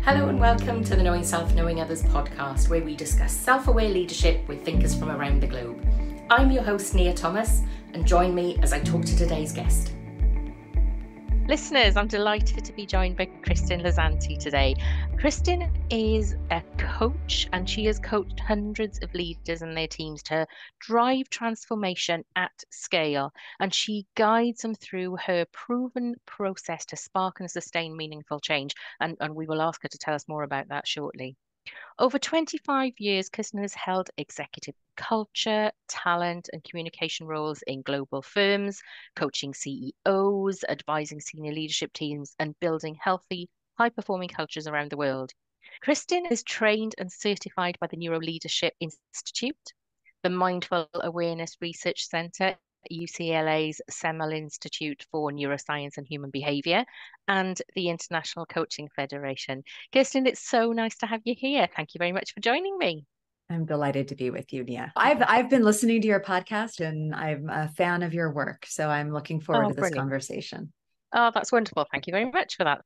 Hello and welcome to the Knowing Self, Knowing Others podcast, where we discuss self-aware leadership with thinkers from around the globe. I'm your host, Nia Thomas, and join me as I talk to today's guest. Listeners, I'm delighted to be joined by Kristen Lisanti today. Kristen is a coach and she has coached hundreds of leaders and their teams to drive transformation at scale. And she guides them through her proven process to spark and sustain meaningful change. And we will ask her to tell us more about that shortly. Over 25 years, Kristen has held executive culture, talent, and communication roles in global firms, coaching CEOs, advising senior leadership teams, and building healthy, high-performing cultures around the world. Kristen is trained and certified by the Neuro Leadership Institute, the Mindful Awareness Research Center, UCLA's Semel Institute for Neuroscience and Human Behavior, and the International Coaching Federation. Kristen, it's so nice to have you here. Thank you very much for joining me. I'm delighted to be with you, Nia. I've been listening to your podcast and I'm a fan of your work. So I'm looking forward to this conversation. Oh, that's wonderful. Thank you very much for that.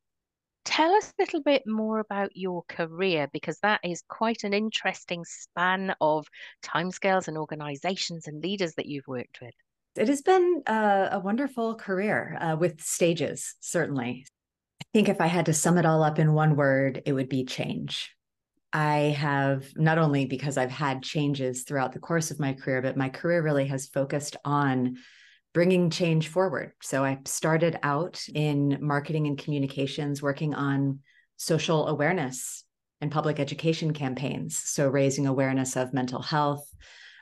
Tell us a little bit more about your career, because that is quite an interesting span of timescales and organizations and leaders that you've worked with. It has been a wonderful career with stages, certainly. I think if I had to sum it all up in one word, it would be change. I have, not only because I've had changes throughout the course of my career, but my career really has focused on bringing change forward. So I started out in marketing and communications, working on social awareness and public education campaigns. So raising awareness of mental health,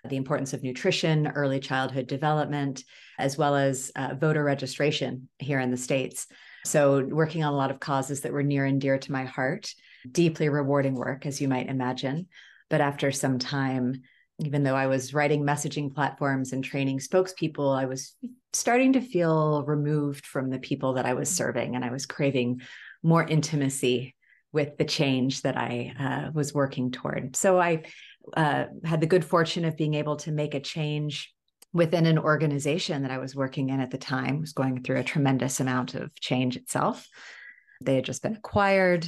the importance of nutrition, early childhood development, as well as voter registration here in the States. So working on a lot of causes that were near and dear to my heart, deeply rewarding work, as you might imagine. But after some time, even though I was writing messaging platforms and training spokespeople, I was starting to feel removed from the people that I was serving, and I was craving more intimacy with the change that I was working toward. So I had the good fortune of being able to make a change within an organization that I was working in at the time. It was going through a tremendous amount of change itself. They had just been acquired,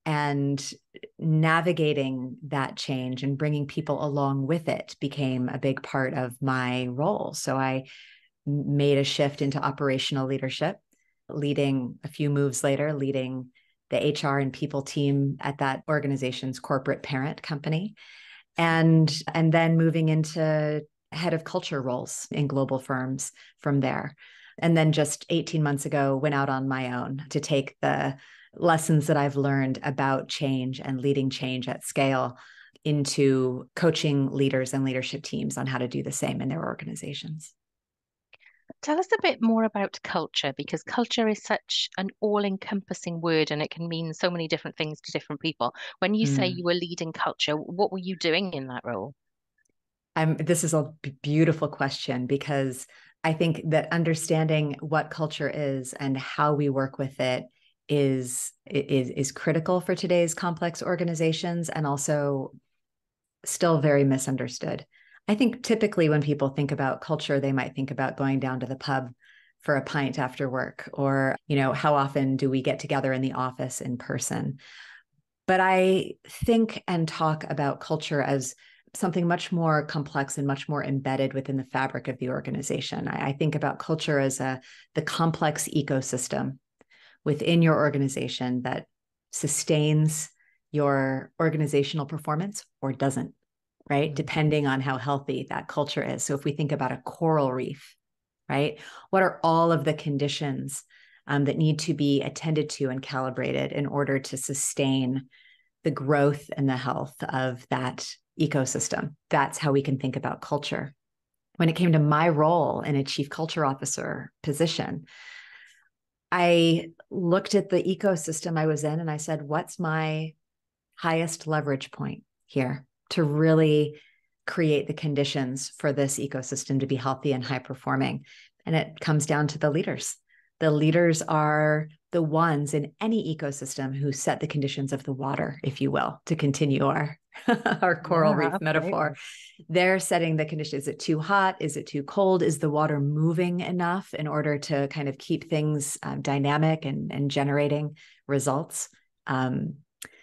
and navigating that change and bringing people along with it became a big part of my role. So I made a shift into operational leadership, leading a few moves later, leading the HR and people team at that organization's corporate parent company. And then moving into head of culture roles in global firms from there. And then just 18 months ago, went out on my own to take the lessons that I've learned about change and leading change at scale into coaching leaders and leadership teams on how to do the same in their organizations. Tell us a bit more about culture, because culture is such an all-encompassing word and it can mean so many different things to different people. When you say you were leading culture, what were you doing in that role? This is a beautiful question, because I think that understanding what culture is and how we work with it is critical for today's complex organizations, and also still very misunderstood. I think typically when people think about culture, they might think about going down to the pub for a pint after work, or, how often do we get together in the office in person? But I think and talk about culture as something much more complex and much more embedded within the fabric of the organization. I think about culture as the complex ecosystem within your organization that sustains your organizational performance or doesn't, right? Depending on how healthy that culture is. So if we think about a coral reef, right? What are all of the conditions that need to be attended to and calibrated in order to sustain the growth and the health of that ecosystem? That's how we can think about culture. When it came to my role in a chief culture officer position, I looked at the ecosystem I was in and I said, what's my highest leverage point here to really create the conditions for this ecosystem to be healthy and high performing? And it comes down to the leaders. The leaders are the ones in any ecosystem who set the conditions of the water, if you will, to continue our coral reef metaphor. They're setting the conditions. Is it too hot? Is it too cold? Is the water moving enough in order to kind of keep things dynamic and generating results?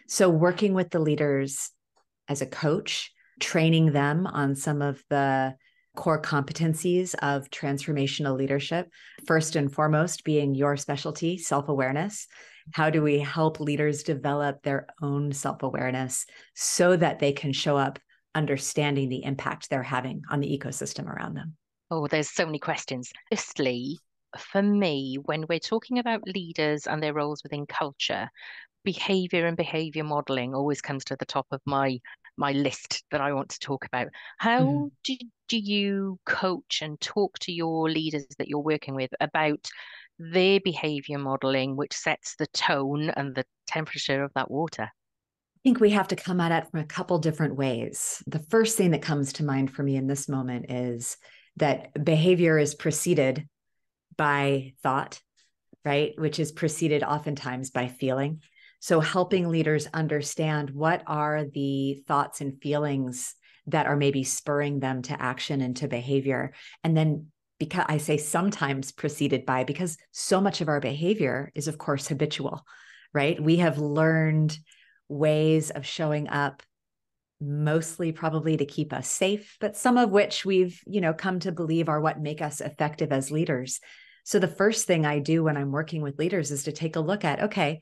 So working with the leaders as a coach, training them on some of the core competencies of transformational leadership, first and foremost being your specialty, self-awareness. How do we help leaders develop their own self-awareness so that they can show up understanding the impact they're having on the ecosystem around them? Oh, there's so many questions. Firstly, for me, when we're talking about leaders and their roles within culture, behavior and behavior modeling always comes to the top of my list that I want to talk about. Mhm. How do you coach and talk to your leaders that you're working with about their behavior modeling, which sets the tone and the temperature of that water? I think we have to come at it from a couple different ways. The first thing that comes to mind for me in this moment is that behavior is preceded by thought, right? Which is preceded oftentimes by feeling. So helping leaders understand what are the thoughts and feelings that are maybe spurring them to action and to behavior. And then because I say sometimes preceded by, because so much of our behavior is, of course, habitual, right? We have learned ways of showing up, mostly probably to keep us safe, but some of which we've, come to believe are what make us effective as leaders. So the first thing I do when I'm working with leaders is to take a look at, okay,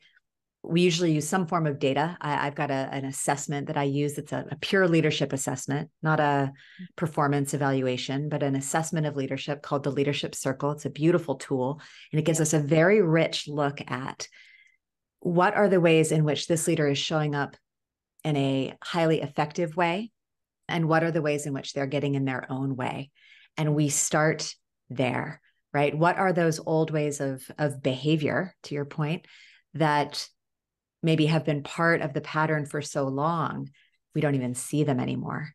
we usually use some form of data. I've got an assessment that I use. It's a pure leadership assessment, not a performance evaluation, but an assessment of leadership called the Leadership Circle. It's a beautiful tool, and it gives us a very rich look at what are the ways in which this leader is showing up in a highly effective way, and what are the ways in which they're getting in their own way. And we start there, right? What are those old ways of behavior, to your point, that maybe have been part of the pattern for so long, we don't even see them anymore.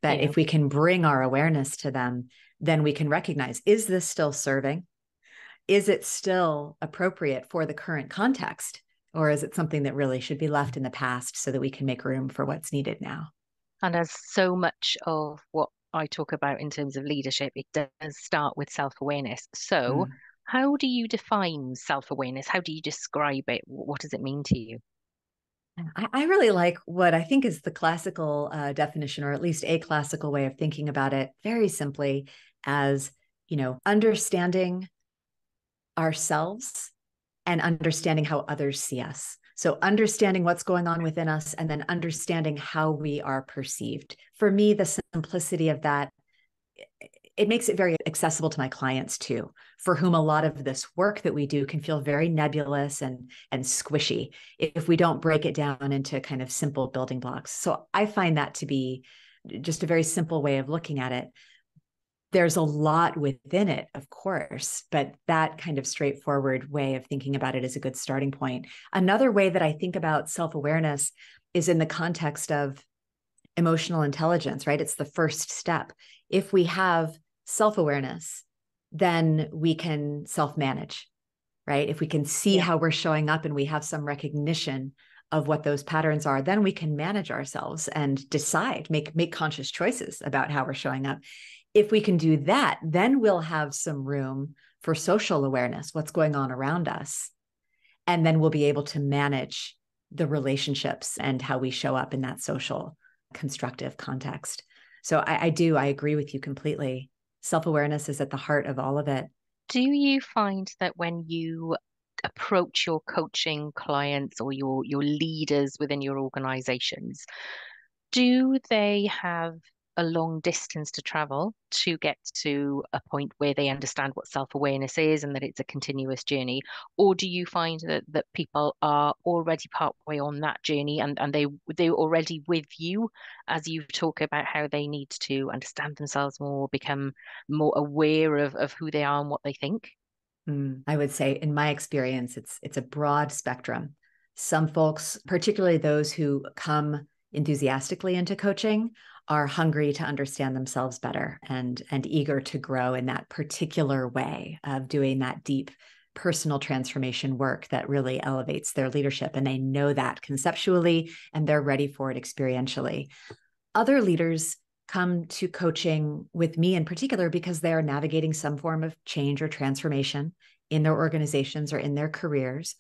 But if we can bring our awareness to them, then we can recognize, is this still serving? Is it still appropriate for the current context? Or is it something that really should be left in the past so that we can make room for what's needed now? And as so much of what I talk about in terms of leadership, it does start with self-awareness. So, Mm. how do you define self-awareness? How do you describe it? What does it mean to you? I really like what I think is the classical definition, or at least a classical way of thinking about it, very simply as, understanding ourselves and understanding how others see us. So understanding what's going on within us and then understanding how we are perceived. For me, the simplicity of that, it makes it very accessible to my clients too, for whom a lot of this work that we do can feel very nebulous and squishy if we don't break it down into kind of simple building blocks. So I find that to be just a very simple way of looking at it. There's a lot within it, of course, but that kind of straightforward way of thinking about it is a good starting point. Another way that I think about self-awareness is in the context of emotional intelligence, right? It's the first step. If we have self-awareness, then we can self-manage, right? If we can see how we're showing up and we have some recognition of what those patterns are, then we can manage ourselves and decide, make conscious choices about how we're showing up. If we can do that, then we'll have some room for social awareness, what's going on around us. And then we'll be able to manage the relationships and how we show up in that social constructive context. So I agree with you completely. Self-awareness is at the heart of all of it. Do you find that when you approach your coaching clients or your leaders within your organizations, do they have a long distance to travel to get to a point where they understand what self-awareness is and that it's a continuous journey? Or do you find that people are already partway on that journey and they're already with you as you talk about how they need to understand themselves more, become more aware of who they are and what they think? I would say, in my experience, it's a broad spectrum. Some folks, particularly those who come enthusiastically into coaching, are hungry to understand themselves better and eager to grow in that particular way of doing that deep personal transformation work that really elevates their leadership. And they know that conceptually and they're ready for it experientially. Other leaders come to coaching with me in particular because they are navigating some form of change or transformation in their organizations or in their careers.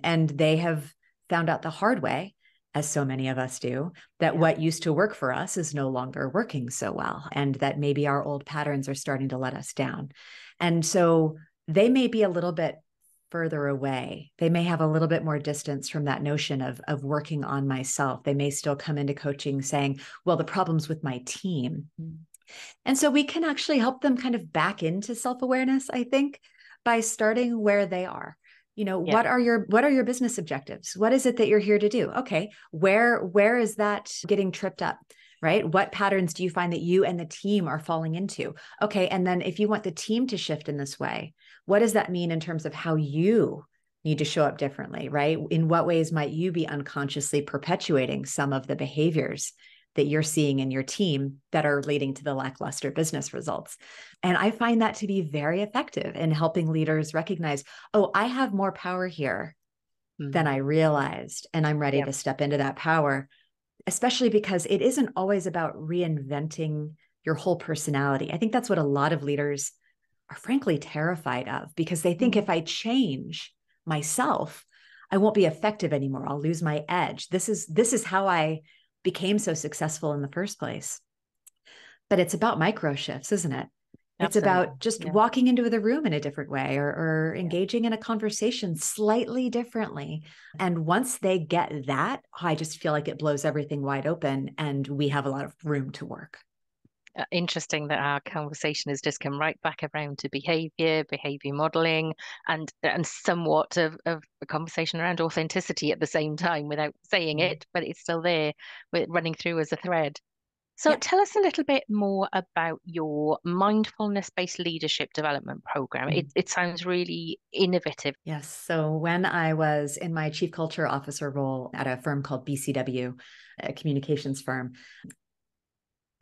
And they have found out the hard way as so many of us do, that what used to work for us is no longer working so well, and that maybe our old patterns are starting to let us down. And so they may be a little bit further away. They may have a little bit more distance from that notion of working on myself. They may still come into coaching saying, well, the problem's with my team. And so we can actually help them kind of back into self-awareness, I think, by starting where they are. What are your business objectives? What is it that you're here to do? Okay, where is that getting tripped up? Right? What patterns do you find that you and the team are falling into? Okay, and then if you want the team to shift in this way, what does that mean in terms of how you need to show up differently, right? In what ways might you be unconsciously perpetuating some of the behaviors that you're seeing in your team that are leading to the lackluster business results? And I find that to be very effective in helping leaders recognize, oh, I have more power here than I realized, and I'm ready to step into that power, especially because it isn't always about reinventing your whole personality. I think that's what a lot of leaders are frankly terrified of, because they think if I change myself, I won't be effective anymore. I'll lose my edge. This is how I became so successful in the first place. But it's about micro shifts, isn't it? It's about just walking into the room in a different way, or engaging in a conversation slightly differently. And once they get that, I just feel like it blows everything wide open, and we have a lot of room to work. Interesting that our conversation has just come right back around to behavior modeling, and somewhat of a conversation around authenticity at the same time without saying it, but it's still there, running through as a thread. So tell us a little bit more about your mindfulness-based leadership development program. It sounds really innovative. Yes. So when I was in my chief culture officer role at a firm called BCW, a communications firm,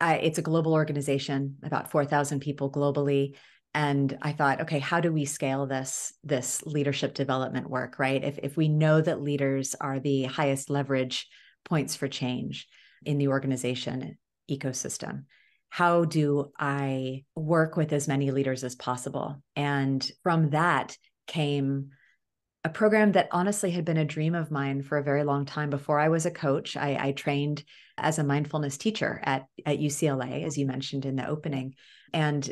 it's a global organization, about 4,000 people globally. And I thought, okay, how do we scale this leadership development work, right? If we know that leaders are the highest leverage points for change in the organization ecosystem, how do I work with as many leaders as possible? And from that came a program that honestly had been a dream of mine for a very long time. Before I was a coach, I trained as a mindfulness teacher at UCLA, as you mentioned in the opening. And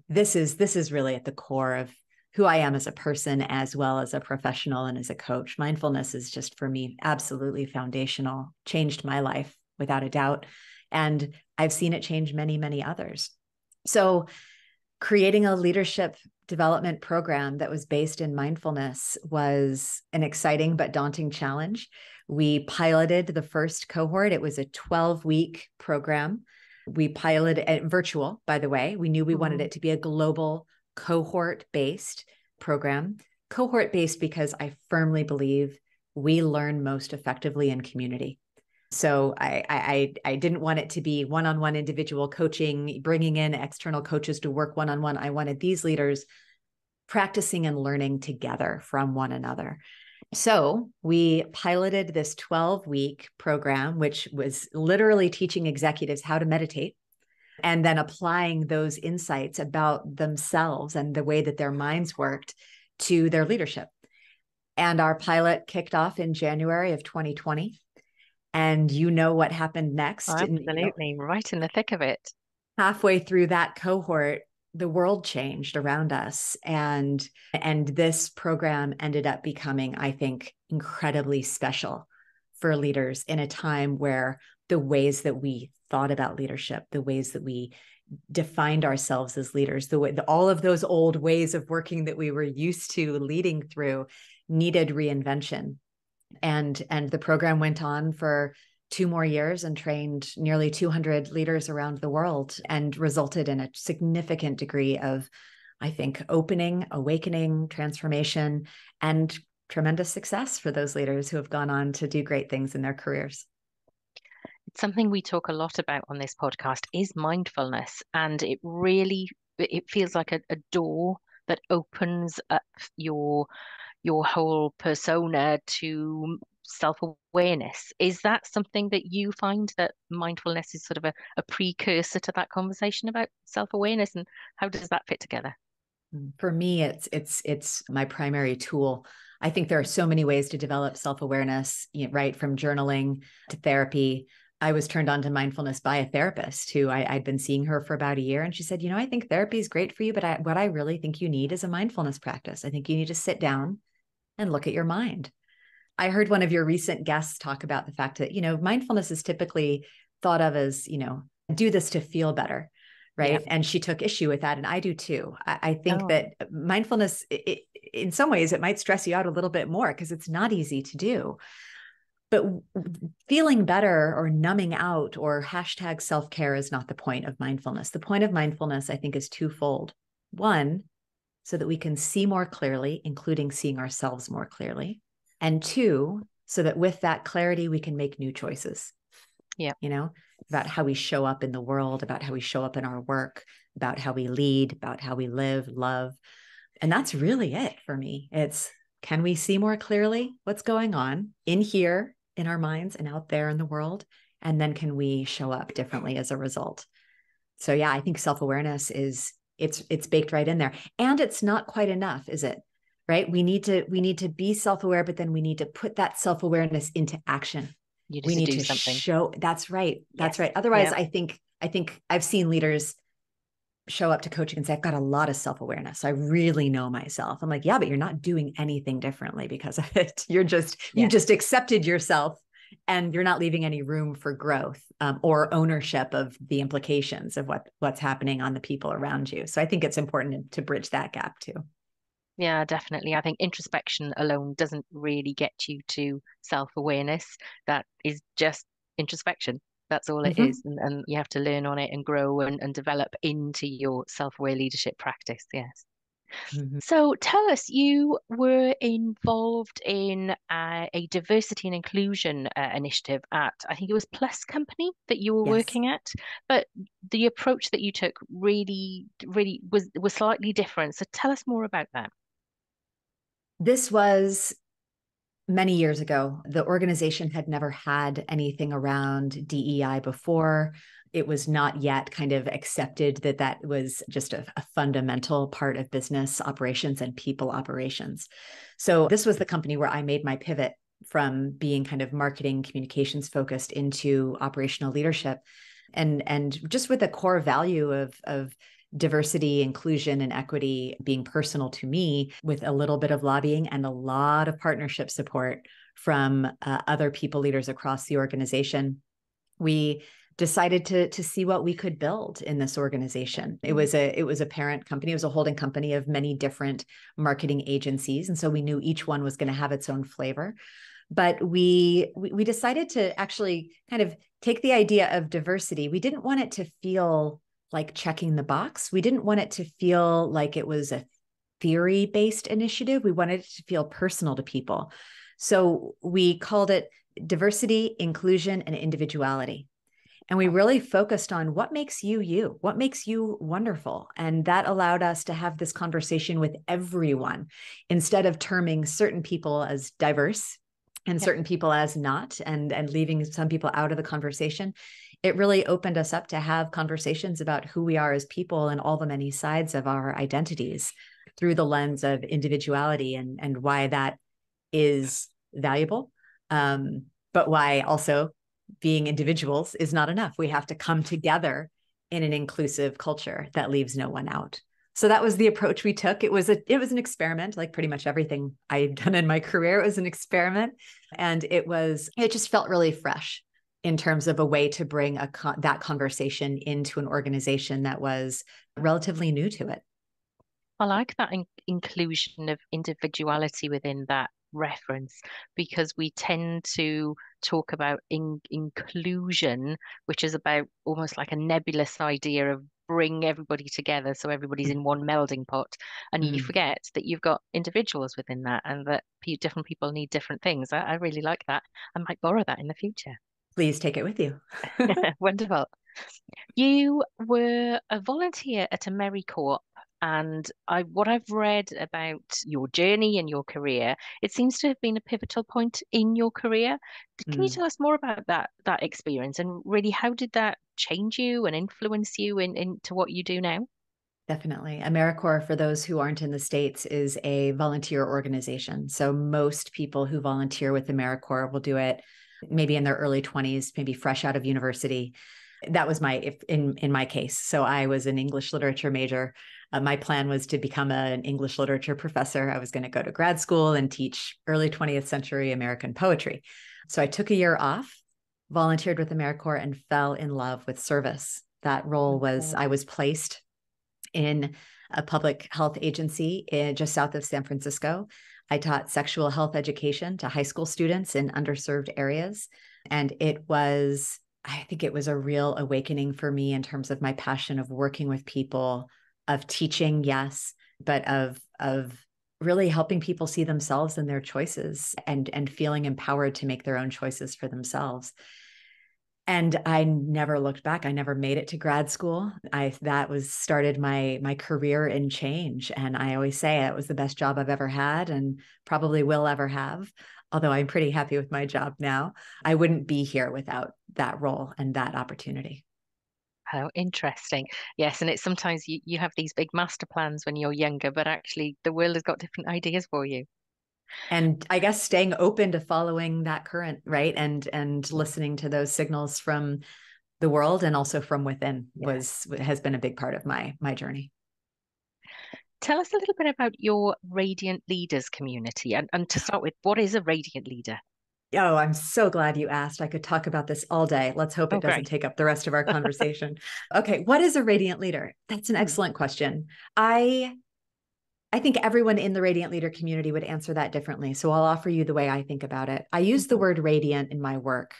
this is really at the core of who I am as a person, as well as a professional and as a coach. Mindfulness is just, for me, absolutely foundational, changed my life without a doubt. And I've seen it change many, many others. So creating a leadership development program that was based in mindfulness was an exciting but daunting challenge. We piloted the first cohort. It was a 12-week program. We piloted it virtual, by the way. We knew we wanted it to be a global cohort-based program. Cohort-based because I firmly believe we learn most effectively in community. So I didn't want it to be one-on-one individual coaching, bringing in external coaches to work one-on-one. I wanted these leaders practicing and learning together from one another. So we piloted this 12-week program, which was literally teaching executives how to meditate, and then applying those insights about themselves and the way that their minds worked to their leadership. And our pilot kicked off in January of 2020. And you know what happened next. Absolutely, right in the thick of it. Halfway through that cohort, the world changed around us. And this program ended up becoming, I think, incredibly special for leaders in a time where the ways that we thought about leadership, the ways that we defined ourselves as leaders, all of those old ways of working that we were used to leading through needed reinvention. And the program went on for 2 more years and trained nearly 200 leaders around the world, and resulted in a significant degree of, I think, opening, awakening, transformation, and tremendous success for those leaders who have gone on to do great things in their careers. It's something we talk a lot about on this podcast is mindfulness, and it feels like a door that opens up your whole persona to self-awareness. Is that something that you find, that mindfulness is sort of a precursor to that conversation about self-awareness, and how does that fit together? For me, it's my primary tool. I think there are so many ways to develop self-awareness, right? From journaling to therapy. I was turned on to mindfulness by a therapist who I'd been seeing her for about a year. And she said, I think therapy is great for you, but what I really think you need is a mindfulness practice. I think you need to sit down and look at your mind. I heard one of your recent guests talk about the fact that, mindfulness is typically thought of as, do this to feel better. Right. Yeah. And she took issue with that. And I do too. I think that mindfulness, in some ways, it might stress you out a little bit more because it's not easy to do. But feeling better or numbing out or hashtag self-care is not the point of mindfulness. The point of mindfulness, I think, is twofold. One, so that we can see more clearly, including seeing ourselves more clearly. And two, so that with that clarity, we can make new choices. Yeah. About how we show up in the world, about how we show up in our work, about how we lead, about how we live, love. And that's really it for me. It's, can we see more clearly what's going on in here, in our minds and out there in the world? And then can we show up differently as a result? So yeah, I think self-awareness it's baked right in there. And it's not quite enough, is it? Right? We need to be self-aware, but then we need to put that self-awareness into action. We need to show. That's right. That's right. Otherwise, I think I've seen leaders show up to coaching and say, I've got a lot of self-awareness. I really know myself. I'm like, yeah, but you're not doing anything differently because of it. You just accepted yourself and you're not leaving any room for growth or ownership of the implications of what's happening on the people around you. So I think it's important to bridge that gap too. Yeah, definitely. I think introspection alone doesn't really get you to self-awareness. That is just introspection. That's all it is. And you have to learn on it and grow and develop into your self-aware leadership practice. Yes. Mm-hmm. So tell us, you were involved in a diversity and inclusion initiative at, I think it was Plus Company that you were working at, but the approach that you took really, really was slightly different. So tell us more about that. This was many years ago. The organization had never had anything around DEI before. It was not yet kind of accepted that was just a fundamental part of business operations and people operations. So this was the company where I made my pivot from being kind of marketing communications focused into operational leadership. And just with a core value of diversity, inclusion, and equity being personal to me, with a little bit of lobbying and a lot of partnership support from other people leaders across the organization, we decided to see what we could build in this organization. It was a parent company. It was a holding company of many different marketing agencies, and so we knew each one was going to have its own flavor. But we decided to actually kind of take the idea of diversity. We didn't want it to feel like checking the box. We didn't want it to feel like it was a theory-based initiative. We wanted it to feel personal to people. So we called it diversity, inclusion, and individuality. And we really focused on what makes you, you, what makes you wonderful. And that allowed us to have this conversation with everyone instead of terming certain people as diverse and certain people as not, and leaving some people out of the conversation. It really opened us up to have conversations about who we are as people and all the many sides of our identities through the lens of individuality and why that is valuable. But why also being individuals is not enough. We have to come together in an inclusive culture that leaves no one out. So that was the approach we took. It was an experiment, like pretty much everything I've done in my career. It was an experiment, and it just felt really fresh in terms of a way to bring that conversation into an organization that was relatively new to it. I like that inclusion of individuality within that reference, because we tend to talk about inclusion, which is about almost like a nebulous idea of bring everybody together so everybody's in one melding pot, and you forget that you've got individuals within that and that different people need different things. I really like that. I might borrow that in the future. Please take it with you. Wonderful. You were a volunteer at AmeriCorps, and what I've read about your journey and your career, it seems to have been a pivotal point in your career. Can you tell us more about that experience, and really how did that change you and influence you into what you do now? Definitely. AmeriCorps, for those who aren't in the States, is a volunteer organization. So most people who volunteer with AmeriCorps will do it maybe in their early 20s, maybe fresh out of university. That was in my case. So I was an English literature major. My plan was to become an English literature professor. I was going to go to grad school and teach early 20th century American poetry. So I took a year off, volunteered with AmeriCorps, and fell in love with service. That role was, I was placed in a public health agency just south of San Francisco. I taught sexual health education to high school students in underserved areas. And I think it was a real awakening for me in terms of my passion of working with people, of teaching, yes, but of really helping people see themselves and their choices and feeling empowered to make their own choices for themselves. And I never looked back. I never made it to grad school. That started my career in change. And I always say it was the best job I've ever had and probably will ever have. Although I'm pretty happy with my job now. I wouldn't be here without that role and that opportunity. Oh, interesting. Yes, and it's sometimes you have these big master plans when you're younger, but actually the world has got different ideas for you. And I guess staying open to following that current, right? And listening to those signals from the world and also from within has been a big part of my journey. Tell us a little bit about your Radiant Leaders community. And to start with, what is a Radiant Leader? Oh, I'm so glad you asked. I could talk about this all day. Let's hope it doesn't take up the rest of our conversation. Okay, what is a radiant leader? That's an excellent question. I think everyone in the Radiant Leader community would answer that differently. So I'll offer you the way I think about it. I use the word radiant in my work.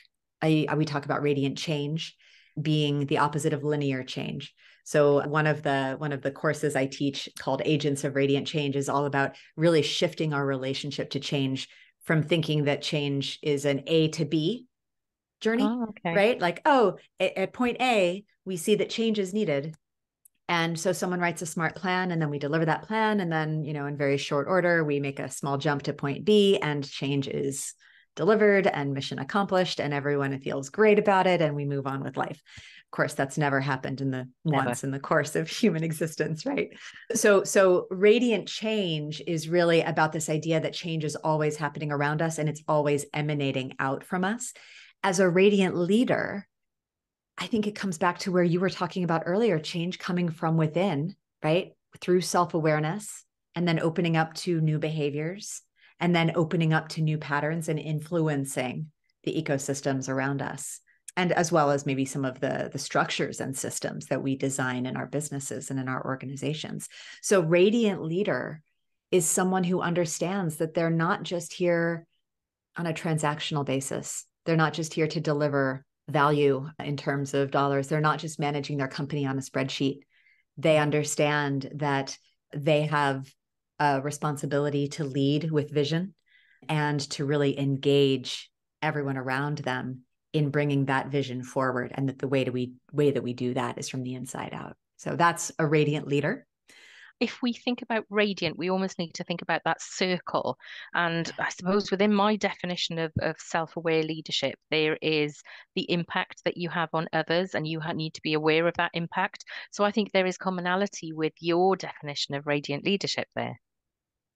We talk about radiant change being the opposite of linear change. So one of the courses I teach called Agents of Radiant Change is all about really shifting our relationship to change from thinking that change is an A to B journey, right? Like, at point A, we see that change is needed. And so someone writes a smart plan and then we deliver that plan. And then, in very short order, we make a small jump to point B and change is delivered and mission accomplished and everyone feels great about it. And we move on with life. Of course, that's never happened once in the course of human existence, right? So radiant change is really about this idea that change is always happening around us and it's always emanating out from us. As a radiant leader, I think it comes back to where you were talking about earlier, change coming from within, right? Through self-awareness and then opening up to new behaviors and then opening up to new patterns and influencing the ecosystems around us. And as well as maybe some of the structures and systems that we design in our businesses and in our organizations. So radiant leader is someone who understands that they're not just here on a transactional basis. They're not just here to deliver value in terms of dollars. They're not just managing their company on a spreadsheet. They understand that they have a responsibility to lead with vision and to really engage everyone around them in bringing that vision forward. And that the way that we do that is from the inside out. So that's a radiant leader. If we think about radiant, we almost need to think about that circle. And I suppose within my definition of self-aware leadership, there is the impact that you have on others, and you need to be aware of that impact. So I think there is commonality with your definition of radiant leadership there.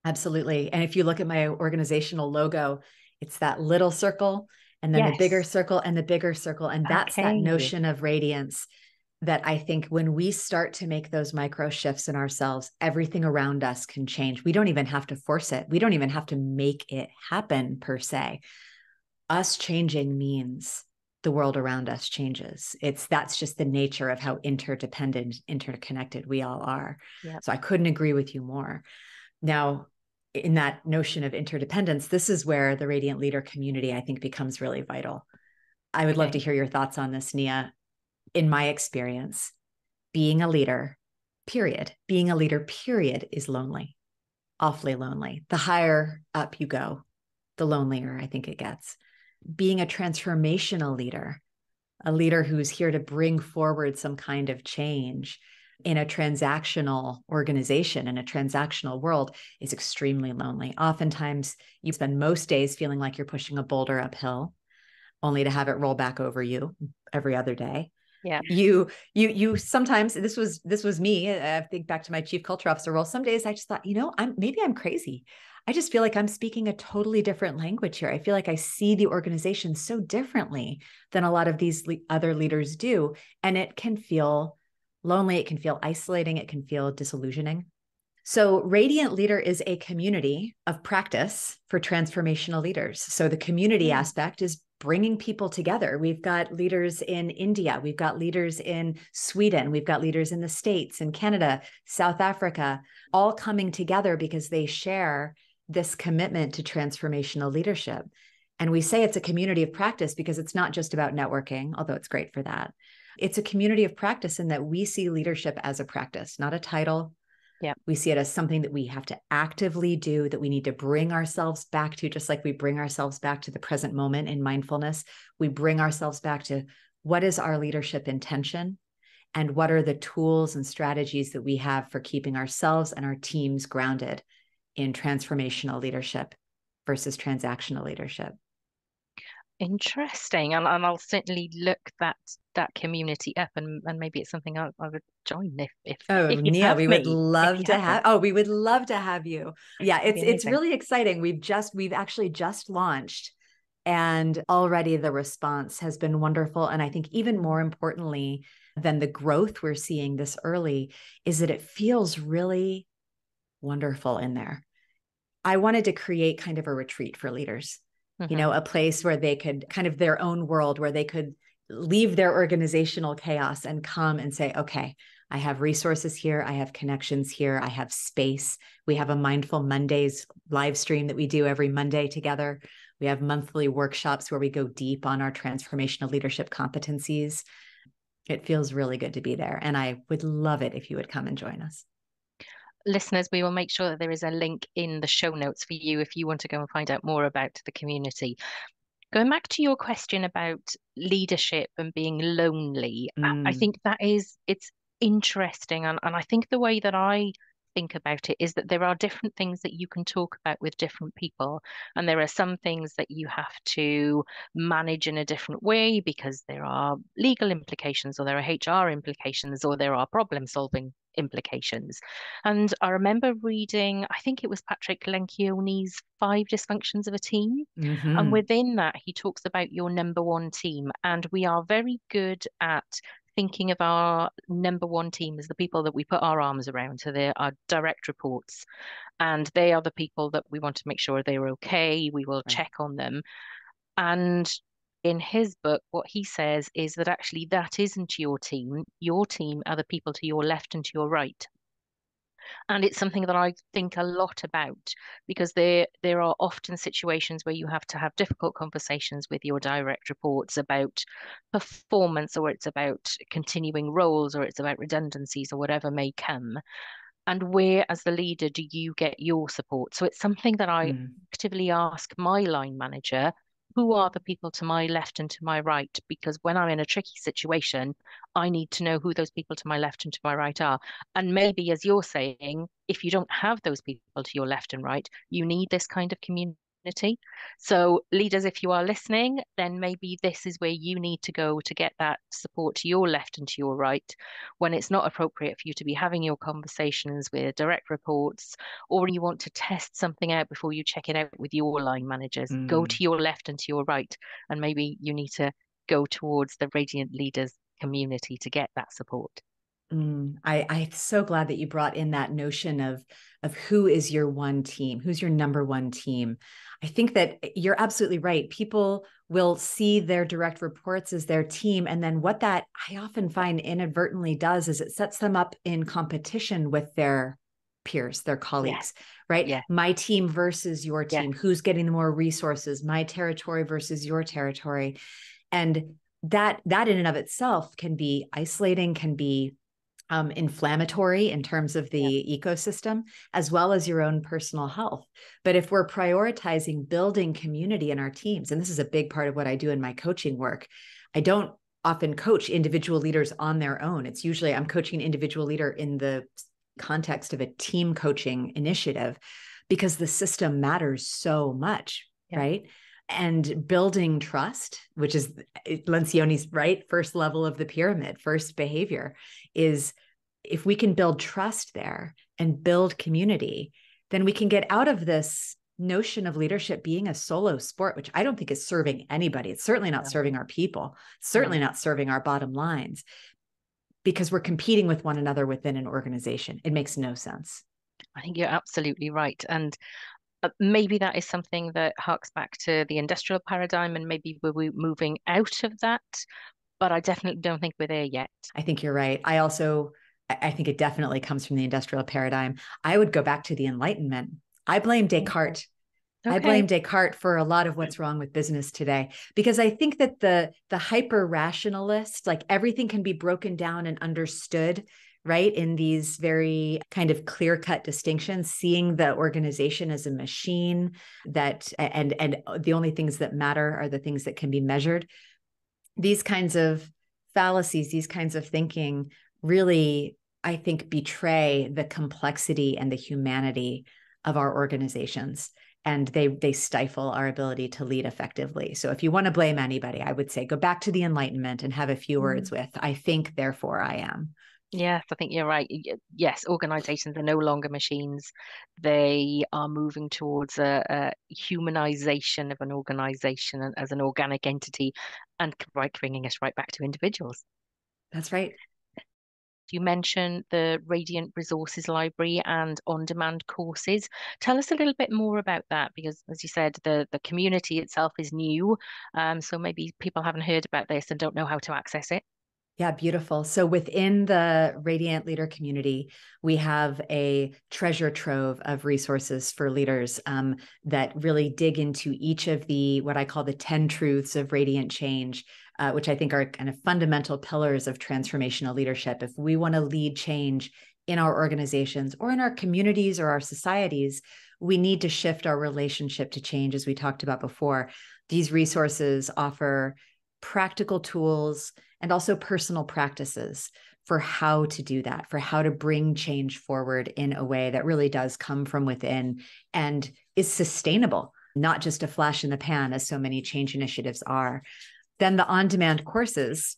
Absolutely. And if you look at my organizational logo, it's that little circle and then the bigger circle and the bigger circle. And that's that notion of radiance that I think when we start to make those micro shifts in ourselves, everything around us can change. We don't even have to force it. We don't even have to make it happen per se. Us changing means the world around us changes. That's just the nature of how interdependent, interconnected we all are. Yep. So I couldn't agree with you more. Now, in that notion of interdependence, this is where the Radiant Leader community, I think, becomes really vital. I would love to hear your thoughts on this, Nia. In my experience, being a leader, period, is lonely, awfully lonely. The higher up you go, the lonelier I think it gets. Being a transformational leader, a leader who's here to bring forward some kind of change in a transactional organization, in a transactional world, is extremely lonely. Oftentimes, you spend most days feeling like you're pushing a boulder uphill, only to have it roll back over you every other day. Yeah. You sometimes, this was me. I think back to my chief culture officer role. Some days I just thought, maybe I'm crazy. I just feel like I'm speaking a totally different language here. I feel like I see the organization so differently than a lot of these other leaders do. And it can feel lonely. It can feel isolating. It can feel disillusioning. So Radiant Leader is a community of practice for transformational leaders. So the community aspect is bringing people together. We've got leaders in India. We've got leaders in Sweden. We've got leaders in the States, in Canada, South Africa, all coming together because they share this commitment to transformational leadership. And we say it's a community of practice because it's not just about networking, although it's great for that. It's a community of practice in that we see leadership as a practice, not a title. Yeah. We see it as something that we have to actively do, that we need to bring ourselves back to, just like we bring ourselves back to the present moment in mindfulness. We bring ourselves back to what is our leadership intention and what are the tools and strategies that we have for keeping ourselves and our teams grounded in transformational leadership versus transactional leadership. Interesting. And I'll certainly look that community up, and maybe it's something I would join if you Nia, have we would me. love to have. We would love to have you. Yeah, That'd be it's amazing. really exciting. We've actually just launched, and already the response has been wonderful. And I think even more importantly than the growth we're seeing this early is that it feels really wonderful in there. I wanted to create kind of a retreat for leaders, a place where they could kind of their own world, where they could leave their organizational chaos and come and say, okay, I have resources here. I have connections here. I have space. We have a Mindful Mondays live stream that we do every Monday together. We have monthly workshops where we go deep on our transformational leadership competencies. It feels really good to be there. And I would love it if you would come and join us. Listeners, we will make sure that there is a link in the show notes for you if you want to go and find out more about the community. Going back to your question about leadership and being lonely, I think it's interesting. And I think the way that I think about it is that there are different things that you can talk about with different people. And there are some things that you have to manage in a different way because there are legal implications, or there are HR implications, or there are problem solving implications. And I remember reading, I think it was Patrick Lencioni's 5 Dysfunctions of a Team. And within that, he talks about your number one team. And we are very good at thinking of our number one team as the people that we put our arms around. So they're our direct reports. And they are the people that we want to make sure they're okay. We will check on them. And in his book, what he says is that actually that isn't your team. Your team are the people to your left and to your right. And it's something that I think a lot about because there are often situations where you have to have difficult conversations with your direct reports about performance, or it's about continuing roles, or it's about redundancies, or whatever may come. And where, as the leader, do you get your support? So it's something that I actively ask my line manager, who are the people to my left and to my right? Because when I'm in a tricky situation, I need to know who those people to my left and to my right are. And maybe, as you're saying, if you don't have those people to your left and right, you need this kind of community. So, leaders, if you are listening, then maybe this is where you need to go to get that support to your left and to your right when it's not appropriate for you to be having your conversations with direct reports, or you want to test something out before you check it out with your line managers. Go to your left and to your right, and maybe you need to go towards the Radiant Leaders community to get that support. I'm so glad that you brought in that notion of who is your one team, who's your number one team. I think that you're absolutely right. People will see their direct reports as their team. And then what that I often find inadvertently does is it sets them up in competition with their peers, their colleagues, right? Yeah. My team versus your team, who's getting the more resources, my territory versus your territory. And that in and of itself can be isolating, can be inflammatory in terms of the ecosystem, as well as your own personal health. But if we're prioritizing building community in our teams, and this is a big part of what I do in my coaching work, I don't often coach individual leaders on their own. It's usually I'm coaching an individual leader in the context of a team coaching initiative because the system matters so much, right? and building trust, which is Lencioni's right first level of the pyramid, first behavior, is if we can build trust there and build community, then we can get out of this notion of leadership being a solo sport, which I don't think is serving anybody. It's certainly not serving our people, certainly not serving our bottom lines, because we're competing with one another within an organization. It makes no sense. I think you're absolutely right. And maybe that is something that harks back to the industrial paradigm, and maybe we're moving out of that. But I definitely don't think we're there yet. I think you're right. I think it definitely comes from the industrial paradigm. I would go back to the Enlightenment. I blame Descartes. Okay. I blame Descartes for a lot of what's wrong with business today, because I think that the hyper rationalist, like everything can be broken down and understood, right, in these very kind of clear-cut distinctions, seeing the organization as a machine that and the only things that matter are the things that can be measured. These kinds of fallacies, these kinds of thinking really, I think, betray the complexity and the humanity of our organizations. And they stifle our ability to lead effectively. So if you want to blame anybody, I would say go back to the Enlightenment and have a few words with, I think, therefore I am. Yes, I think you're right. Yes, organizations are no longer machines. They are moving towards a humanization of an organization and as an organic entity, and bringing us right back to individuals. That's right. You mentioned the Radiant Resources Library and on-demand courses. Tell us a little bit more about that, because as you said, the community itself is new. So maybe people haven't heard about this and don't know how to access it. Yeah, beautiful. So within the Radiant Leader community, we have a treasure trove of resources for leaders that really dig into each of what I call the 10 truths of radiant change, which I think are kind of fundamental pillars of transformational leadership. If we want to lead change in our organizations or in our communities or our societies, we need to shift our relationship to change, as we talked about before. These resources offer practical tools and also personal practices for how to do that, for how to bring change forward in a way that really does come from within and is sustainable, not just a flash in the pan, as so many change initiatives are. Then the on-demand courses.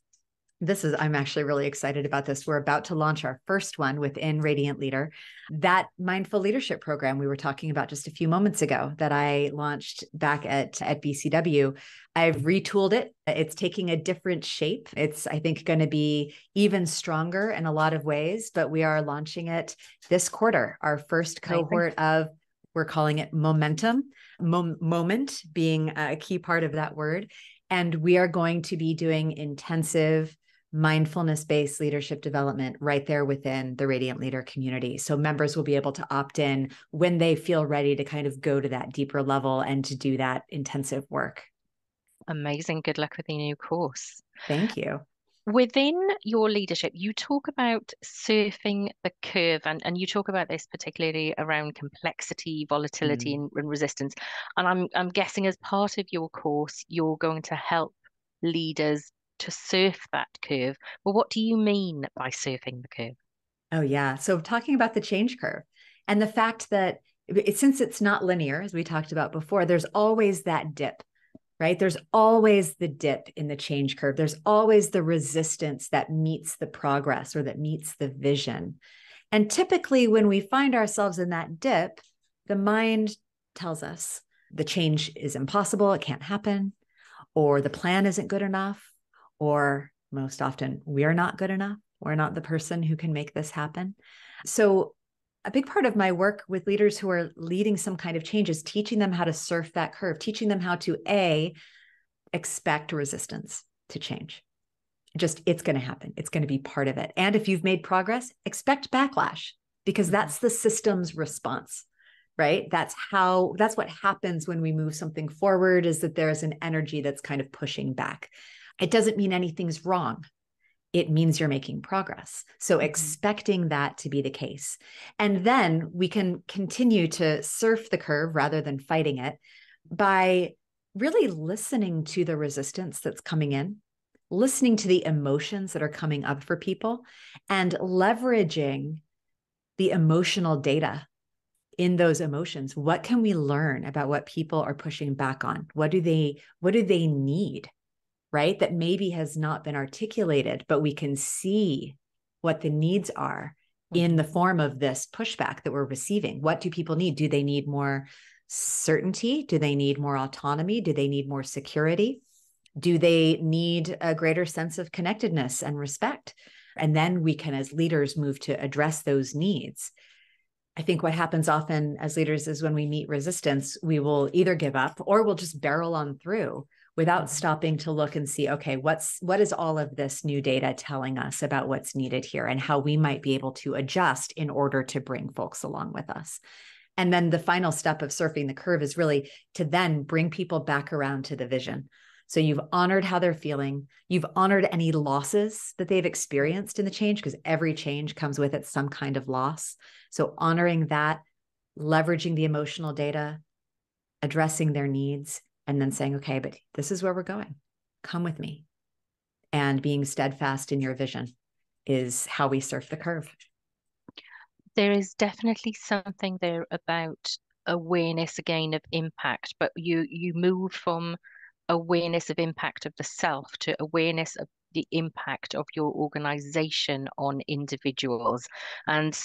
I'm actually really excited about this. We're about to launch our first one within Radiant Leader, that mindful leadership program we were talking about just a few moments ago that I launched back at BCW. I've retooled it. It's taking a different shape. It's, I think, going to be even stronger in a lot of ways, but we are launching it this quarter, our first cohort of, we're calling it Momentum, moment being a key part of that word. And we are going to be doing intensive mindfulness-based leadership development right there within the Radiant Leader community. So members will be able to opt in when they feel ready to kind of go to that deeper level and to do that intensive work. Amazing. Good luck with your new course. Thank you. Within your leadership, you talk about surfing the curve, and you talk about this particularly around complexity, volatility, and resistance. And I'm guessing as part of your course, you're going to help leaders to surf that curve. Well, what do you mean by surfing the curve? Oh, yeah. So talking about the change curve and the fact that since it's not linear, as we talked about before, there's always that dip. Right? There's always the dip in the change curve. There's always the resistance that meets the progress or that meets the vision. And typically when we find ourselves in that dip, the mind tells us the change is impossible, it can't happen, or the plan isn't good enough, or most often we're not good enough. We're not the person who can make this happen. So a big part of my work with leaders who are leading some kind of change is teaching them how to surf that curve, teaching them how to expect resistance to change. It's going to happen. It's going to be part of it. And if you've made progress, expect backlash, because that's the system's response, right? That's what happens when we move something forward, is that there's an energy that's kind of pushing back. It doesn't mean anything's wrong. It means you're making progress. So expecting that to be the case. And then we can continue to surf the curve rather than fighting it by really listening to the resistance that's coming in, listening to the emotions that are coming up for people, and leveraging the emotional data in those emotions, what can we learn about what people are pushing back on? What do they need, right? That maybe has not been articulated, but we can see what the needs are in the form of this pushback that we're receiving. What do people need? Do they need more certainty? Do they need more autonomy? Do they need more security? Do they need a greater sense of connectedness and respect? And then we can, as leaders, move to address those needs. I think what happens often as leaders is when we meet resistance, we will either give up or we'll just barrel on through without stopping to look and see, okay, what is all of this new data telling us about what's needed here and how we might be able to adjust in order to bring folks along with us. And then the final step of surfing the curve is really to then bring people back around to the vision. So you've honored how they're feeling. You've honored any losses that they've experienced in the change, because every change comes with it some kind of loss. So honoring that, leveraging the emotional data, addressing their needs, and then saying, okay, but this is where we're going. Come with me. And being steadfast in your vision is how we surf the curve. There is definitely something there about awareness again of impact, but you moved from awareness of impact of the self to awareness of the impact of your organization on individuals. And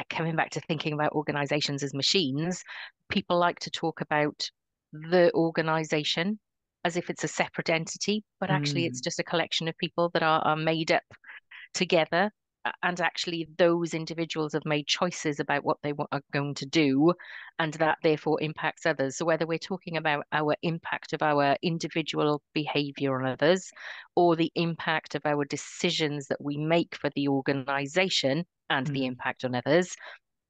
coming back to thinking about organizations as machines, people like to talk about the organization as if it's a separate entity, but actually it's just a collection of people that are made up together. And actually, those individuals have made choices about what they are going to do, and that therefore impacts others. So, whether we're talking about our impact of our individual behavior on others, or the impact of our decisions that we make for the organization and the impact on others,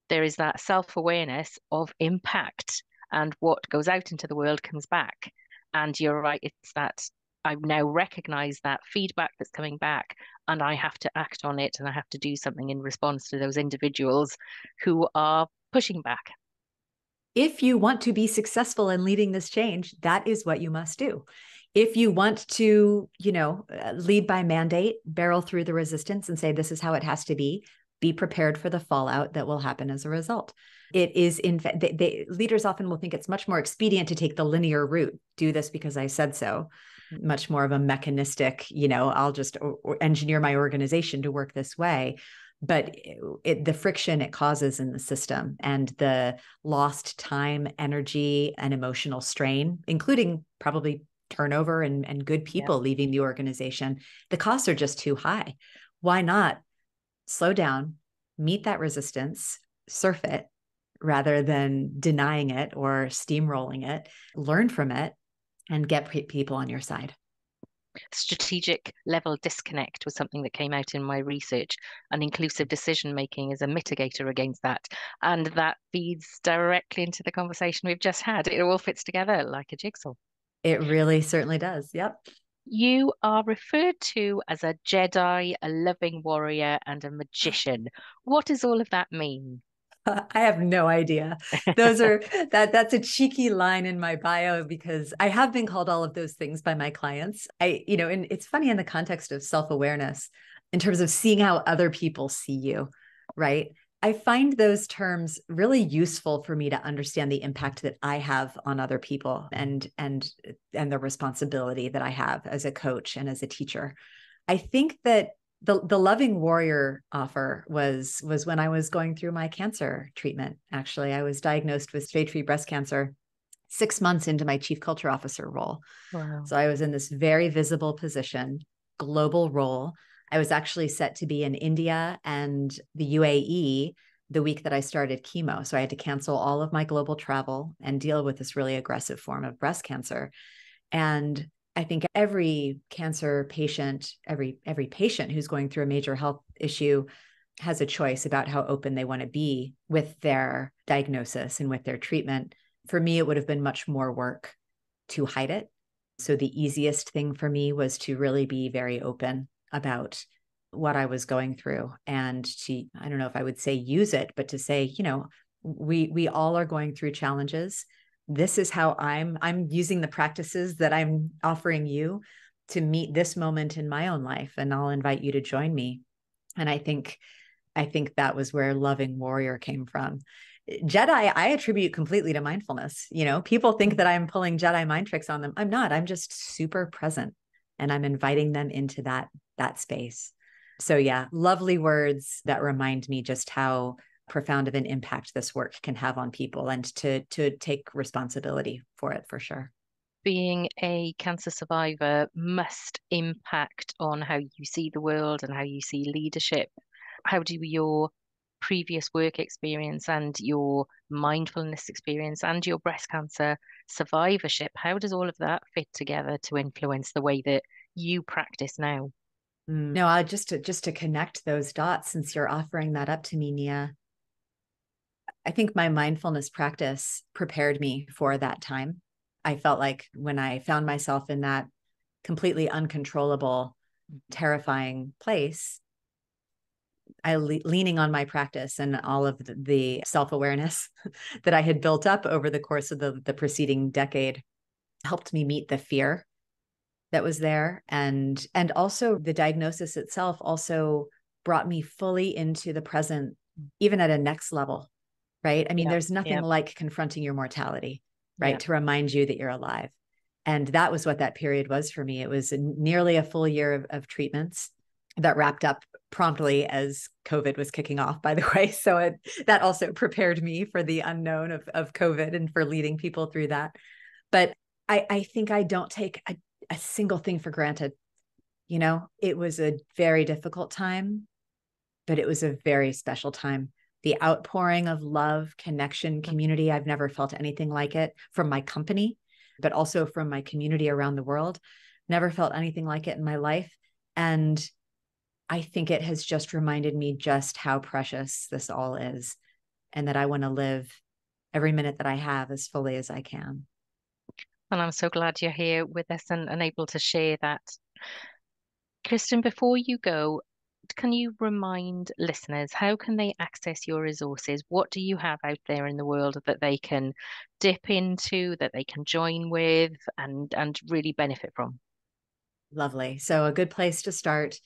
there is that self-awareness of impact, and what goes out into the world comes back. And you're right, it's that I now recognize that feedback that's coming back, and I have to act on it, and I have to do something in response to those individuals who are pushing back. If you want to be successful in leading this change, that is what you must do. If you want to, lead by mandate, barrel through the resistance and say, this is how it has to be prepared for the fallout that will happen as a result. It is, in fact, leaders often will think it's much more expedient to take the linear route, do this because I said so, much more of a mechanistic, I'll just engineer my organization to work this way. But the friction it causes in the system and the lost time, energy, and emotional strain, including probably turnover and good people leaving the organization, the costs are just too high. Why not slow down, meet that resistance, surf it, rather than denying it or steamrolling it, learn from it, and get people on your side? Strategic level disconnect was something that came out in my research, and inclusive decision making is a mitigator against that. And that feeds directly into the conversation we've just had. It all fits together like a jigsaw. It really certainly does. Yep. You are referred to as a Jedi, a loving warrior, and a magician. What does all of that mean? I have no idea. That's a cheeky line in my bio, because I have been called all of those things by my clients. And it's funny in the context of self-awareness, in terms of seeing how other people see you, right? I find those terms really useful for me to understand the impact that I have on other people and the responsibility that I have as a coach and as a teacher. I think that the loving warrior offer was when I was going through my cancer treatment. Actually, I was diagnosed with stage 3 breast cancer 6 months into my chief culture officer role. Wow. So I was in this very visible position, global role. I was actually set to be in India and the UAE the week that I started chemo. So I had to cancel all of my global travel and deal with this really aggressive form of breast cancer. And I think every cancer patient, every patient who's going through a major health issue has a choice about how open they want to be with their diagnosis and with their treatment. For me, it would have been much more work to hide it. So the easiest thing for me was to really be very open about what I was going through, and to, I don't know if I would say use it, but to say, we all are going through challenges. This is how I'm using the practices that I'm offering you to meet this moment in my own life, and I'll invite you to join me. And I think that was where loving warrior came from. Jedi, I attribute completely to mindfulness. People think that I'm pulling Jedi mind tricks on them. I'm not. I'm just super present, and I'm inviting them into that space. So yeah, lovely words that remind me just how profound of an impact this work can have on people, and to take responsibility for it, for sure. Being a cancer survivor must impact on how you see the world and how you see leadership. How do your previous work experience and your mindfulness experience and your breast cancer survivorship, how does all of that fit together to influence the way that you practice now? No, I just to connect those dots, since you're offering that up to me, Nia. I think my mindfulness practice prepared me for that time. I felt like when I found myself in that completely uncontrollable, terrifying place, leaning on my practice and all of the self-awareness that I had built up over the course of the preceding decade helped me meet the fear that was there. And also the diagnosis itself also brought me fully into the present, even at a next level, right? I mean, there's nothing like confronting your mortality, right? To remind you that you're alive. And that was what that period was for me. It was nearly a full year of treatments that wrapped up promptly as COVID was kicking off, by the way. So that also prepared me for the unknown of COVID and for leading people through that. But I think I don't take a single thing for granted. It was a very difficult time, but it was a very special time. The outpouring of love, connection, community, I've never felt anything like it from my company, but also from my community around the world. Never felt anything like it in my life. And I think it has just reminded me just how precious this all is, and that I want to live every minute that I have as fully as I can. And I'm so glad you're here with us and able to share that. Kristen, before you go, can you remind listeners, how can they access your resources? What do you have out there in the world that they can dip into, that they can join with and really benefit from? Lovely. So a good place to start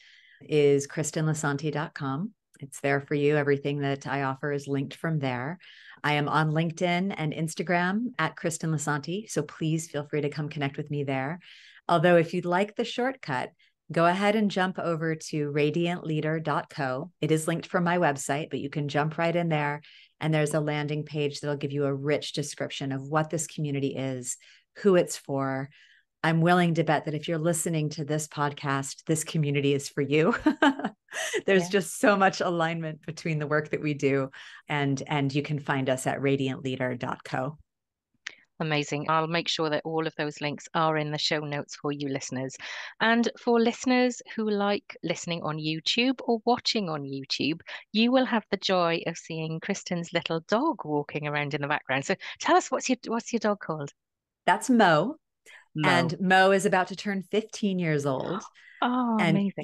is KristenLisanti.com. It's there for you. Everything that I offer is linked from there. I am on LinkedIn and Instagram at Kristen Lisanti, so please feel free to come connect with me there. Although if you'd like the shortcut, go ahead and jump over to radiantleader.co. It is linked from my website, but you can jump right in there, and there's a landing page that'll give you a rich description of what this community is, who it's for. I'm willing to bet that if you're listening to this podcast, this community is for you. There's just so much alignment between the work that we do, and you can find us at radiantleader.co. Amazing. I'll make sure that all of those links are in the show notes for you listeners. And for listeners who like listening on YouTube or watching on YouTube, you will have the joy of seeing Kristen's little dog walking around in the background. So tell us, what's your dog called? That's Mo. Mo. And Mo is about to turn 15 years old. Oh, and amazing.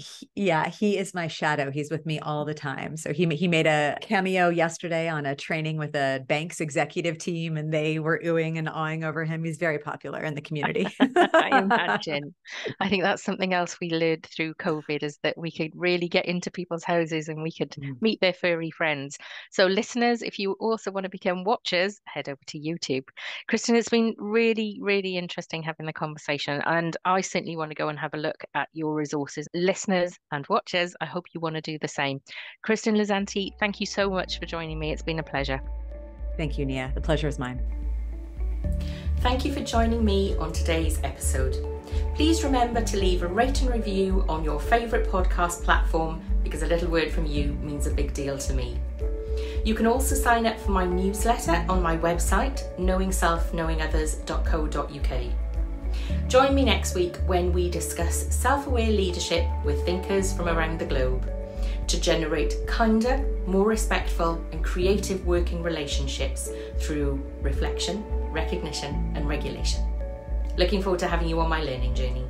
He is my shadow. He's with me all the time. So he made a cameo yesterday on a training with a bank's executive team, and they were oohing and awing over him. He's very popular in the community. I imagine. I think that's something else we learned through COVID, is that we could really get into people's houses and we could meet their furry friends. So listeners, if you also want to become watchers, head over to YouTube. Kristen, it's been really, really interesting having the conversation, and I certainly want to go and have a look at your resources. Listeners and watchers, I hope you want to do the same. Kristen Lisanti, thank you so much for joining me. It's been a pleasure. Thank you, Nia. The pleasure is mine. Thank you for joining me on today's episode. Please remember to leave a rate and review on your favourite podcast platform, because a little word from you means a big deal to me. You can also sign up for my newsletter on my website, knowingselfknowingothers.co.uk. Join me next week when we discuss self-aware leadership with thinkers from around the globe to generate kinder, more respectful and creative working relationships through reflection, recognition and regulation. Looking forward to having you on my learning journey.